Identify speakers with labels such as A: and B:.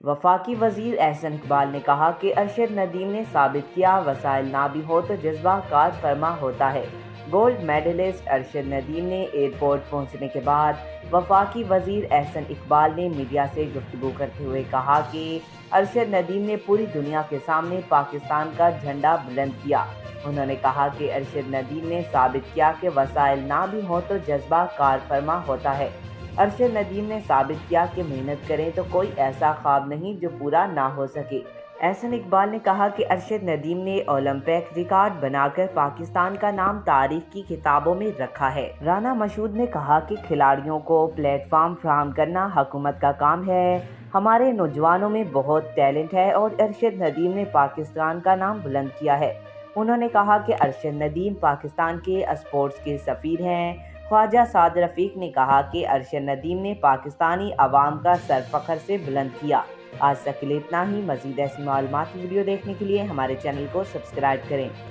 A: وفاقی وزیر احسن اقبال نے کہا کہ ارشد ندیم نے ثابت کیا وسائل نہ بھی ہو تو جذبہ کار فرما ہوتا ہے۔ گولڈ میڈلسٹ ارشد ندیم نے ایئرپورٹ پہنچنے کے بعد وفاقی وزیر احسن اقبال نے میڈیا سے گفتگو کرتے ہوئے کہا کہ ارشد ندیم نے پوری دنیا کے سامنے پاکستان کا جھنڈا بلند کیا۔ انہوں نے کہا کہ ارشد ندیم نے ثابت کیا کہ وسائل نہ بھی ہوں تو جذبہ کار فرما ہوتا ہے۔ ارشد ندیم نے ثابت کیا کہ محنت کریں تو کوئی ایسا خواب نہیں جو پورا نہ ہو سکے۔ احسن اقبال نے کہا کہ ارشد ندیم نے اولمپک ریکارڈ بنا کر پاکستان کا نام تاریخ کی کتابوں میں رکھا ہے۔ رانا مشہود نے کہا کہ کھلاڑیوں کو پلیٹ فارم فراہم کرنا حکومت کا کام ہے۔ ہمارے نوجوانوں میں بہت ٹیلنٹ ہے اور ارشد ندیم نے پاکستان کا نام بلند کیا ہے۔ انہوں نے کہا کہ ارشد ندیم پاکستان کے اسپورٹس کے سفیر ہیں۔ خواجہ سعد رفیق نے کہا کہ ارشد ندیم نے پاکستانی عوام کا سر فخر سے بلند کیا۔ آج تک کے لیے اتنا ہی۔ مزید ایسی معلوماتی ویڈیو دیکھنے کے لیے ہمارے چینل کو سبسکرائب کریں۔